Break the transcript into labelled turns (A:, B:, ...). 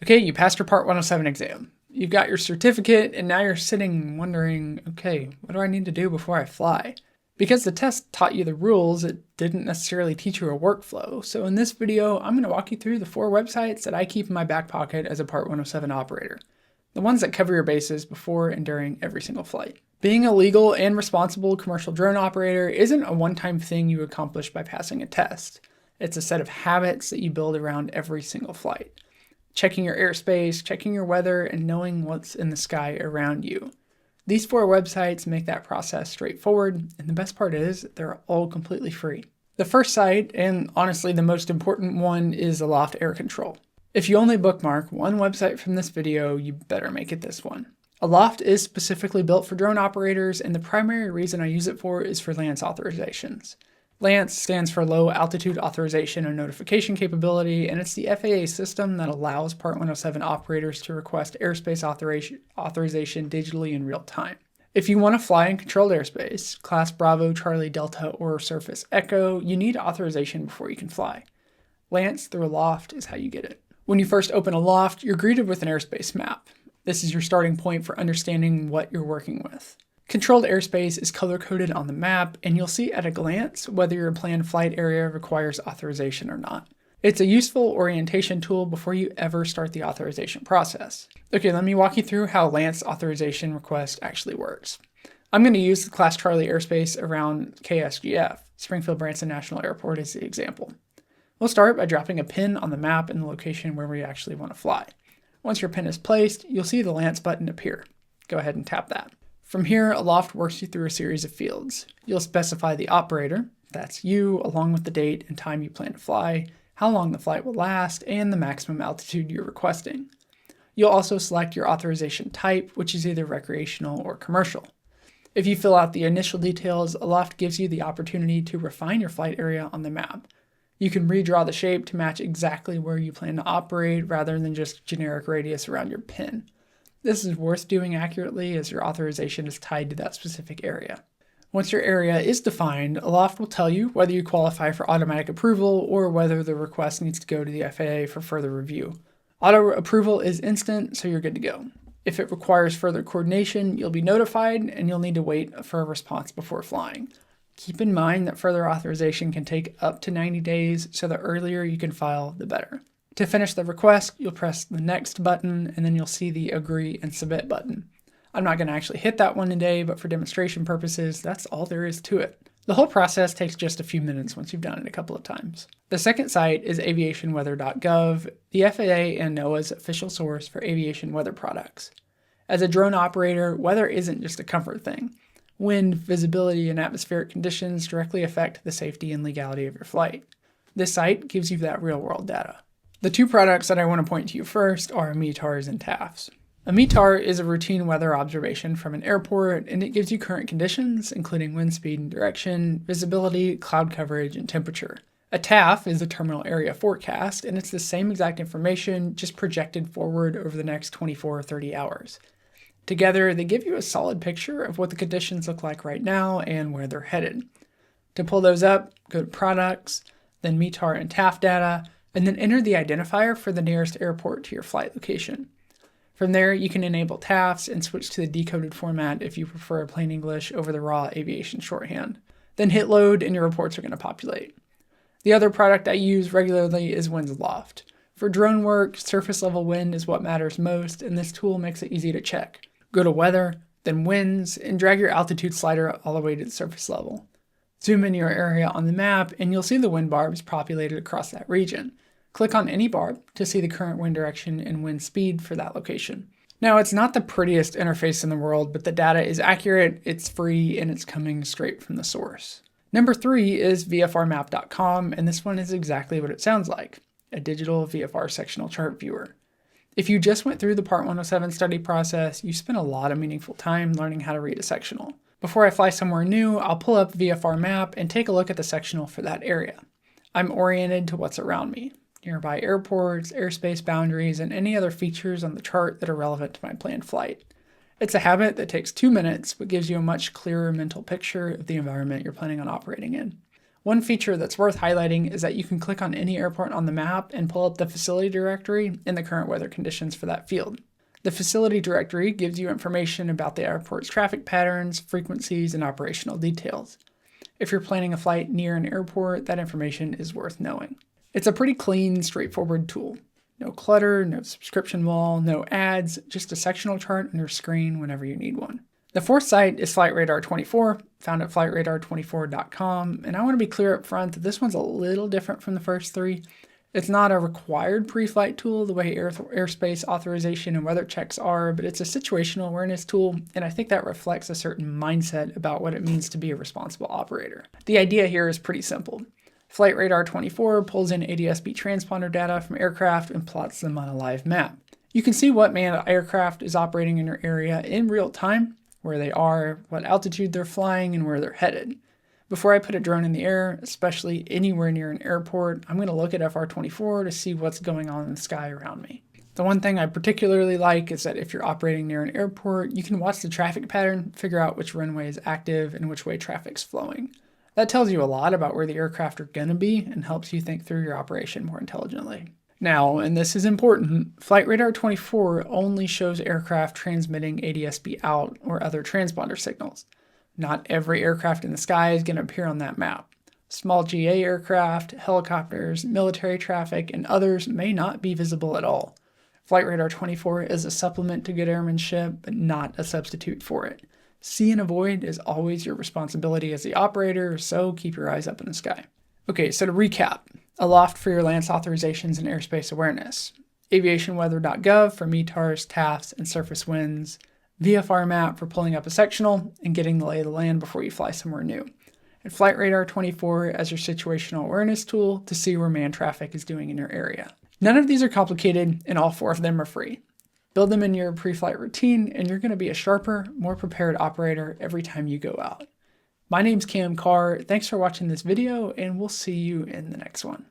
A: Okay, you passed your Part 107 exam. You've got your certificate, and now you're sitting wondering, okay, what do I need to do before I fly? Because the test taught you the rules, it didn't necessarily teach you a workflow. So in this video, I'm going to walk you through the 4 websites that I keep in my back pocket as a Part 107 operator. The ones that cover your bases before and during every single flight. Being a legal and responsible commercial drone operator isn't a one-time thing you accomplish by passing a test. It's a set of habits that you build around every single flight. Checking your airspace, checking your weather, and knowing what's in the sky around you. These 4 websites make that process straightforward, and the best part is they're all completely free. The first site, and honestly the most important one, is Aloft Air Control. If you only bookmark one website from this video, you better make it this one. Aloft is specifically built for drone operators, and the primary reason I use it for is for LAANC authorizations. LAANC stands for Low Altitude Authorization and Notification Capability, and it's the FAA system that allows Part 107 operators to request airspace authorization digitally in real time. If you want to fly in controlled airspace, Class Bravo, Charlie, Delta, or Surface Echo, you need authorization before you can fly. LAANC through Aloft is how you get it. When you first open Aloft, you're greeted with an airspace map. This is your starting point for understanding what you're working with. Controlled airspace is color-coded on the map, and you'll see at a glance whether your planned flight area requires authorization or not. It's a useful orientation tool before you ever start the authorization process. Okay, let me walk you through how LAANC authorization request actually works. I'm going to use the Class Charlie airspace around KSGF, Springfield Branson National Airport, as the example. We'll start by dropping a pin on the map in the location where we actually want to fly. Once your pin is placed, you'll see the LAANC button appear. Go ahead and tap that. From here, Aloft works you through a series of fields. You'll specify the operator, that's you, along with the date and time you plan to fly, how long the flight will last, and the maximum altitude you're requesting. You'll also select your authorization type, which is either recreational or commercial. If you fill out the initial details, Aloft gives you the opportunity to refine your flight area on the map. You can redraw the shape to match exactly where you plan to operate rather than just generic radius around your pin. This is worth doing accurately as your authorization is tied to that specific area. Once your area is defined, Aloft will tell you whether you qualify for automatic approval or whether the request needs to go to the FAA for further review. Auto approval is instant, so you're good to go. If it requires further coordination, you'll be notified and you'll need to wait for a response before flying. Keep in mind that further authorization can take up to 90 days, so the earlier you can file, the better. To finish the request, you'll press the next button, and then you'll see the agree and submit button. I'm not going to actually hit that one today, but for demonstration purposes, that's all there is to it. The whole process takes just a few minutes once you've done it a couple of times. The second site is aviationweather.gov, the FAA and NOAA's official source for aviation weather products. As a drone operator, weather isn't just a comfort thing. Wind, visibility, and atmospheric conditions directly affect the safety and legality of your flight. This site gives you that real-world data. The 2 products that I want to point to you first are METARs and TAFs. A METAR is a routine weather observation from an airport, and it gives you current conditions, including wind speed and direction, visibility, cloud coverage, and temperature. A TAF is a terminal area forecast, and it's the same exact information, just projected forward over the next 24 or 30 hours. Together, they give you a solid picture of what the conditions look like right now and where they're headed. To pull those up, go to Products, then METAR and TAF data, and then enter the identifier for the nearest airport to your flight location. From there, you can enable TAFs and switch to the decoded format if you prefer plain English over the raw aviation shorthand. Then hit load and your reports are going to populate. The other product I use regularly is Aloft. For drone work, surface level wind is what matters most, and this tool makes it easy to check. Go to Weather, then Winds, and drag your altitude slider all the way to the surface level. Zoom in your area on the map, and you'll see the wind barbs populated across that region. Click on any barb to see the current wind direction and wind speed for that location. Now, it's not the prettiest interface in the world, but the data is accurate, it's free, and it's coming straight from the source. Number 3 is VFRmap.com, and this one is exactly what it sounds like, a digital VFR sectional chart viewer. If you just went through the Part 107 study process, you spent a lot of meaningful time learning how to read a sectional. Before I fly somewhere new, I'll pull up VFR Map and take a look at the sectional for that area. I'm oriented to what's around me. Nearby airports, airspace boundaries, and any other features on the chart that are relevant to my planned flight. It's a habit that takes 2 minutes, but gives you a much clearer mental picture of the environment you're planning on operating in. One feature that's worth highlighting is that you can click on any airport on the map and pull up the facility directory and the current weather conditions for that field. The facility directory gives you information about the airport's traffic patterns, frequencies, and operational details. If you're planning a flight near an airport, that information is worth knowing. It's a pretty clean, straightforward tool. No clutter, no subscription wall, no ads, just a sectional chart on your screen whenever you need one. The fourth site is Flight Radar 24, found at flightradar24.com, and I want to be clear up front that this one's a little different from the first three. It's not a required pre-flight tool the way airspace authorization and weather checks are, but it's a situational awareness tool, and I think that reflects a certain mindset about what it means to be a responsible operator. The idea here is pretty simple. Flight Radar 24 pulls in ADS-B transponder data from aircraft and plots them on a live map. You can see what manned aircraft is operating in your area in real time, where they are, what altitude they're flying, and where they're headed. Before I put a drone in the air, especially anywhere near an airport, I'm going to look at FR24 to see what's going on in the sky around me. The one thing I particularly like is that if you're operating near an airport, you can watch the traffic pattern, figure out which runway is active and which way traffic's flowing. That tells you a lot about where the aircraft are going to be and helps you think through your operation more intelligently. Now, and this is important, Flight Radar 24 only shows aircraft transmitting ADS-B out or other transponder signals. Not every aircraft in the sky is going to appear on that map. Small GA aircraft, helicopters, military traffic, and others may not be visible at all. Flight Radar 24 is a supplement to good airmanship, but not a substitute for it. See and avoid is always your responsibility as the operator, so keep your eyes up in the sky. Okay, so to recap, Aloft for your LANC authorizations and airspace awareness, aviationweather.gov for METARs, TAFs, and surface winds, VFR Map for pulling up a sectional and getting the lay of the land before you fly somewhere new, and Flight Radar 24 as your situational awareness tool to see where manned traffic is doing in your area. None of these are complicated, and all four of them are free. Build them in your pre-flight routine, and you're going to be a sharper, more prepared operator every time you go out. My name's Cam Carr. Thanks for watching this video, and we'll see you in the next one.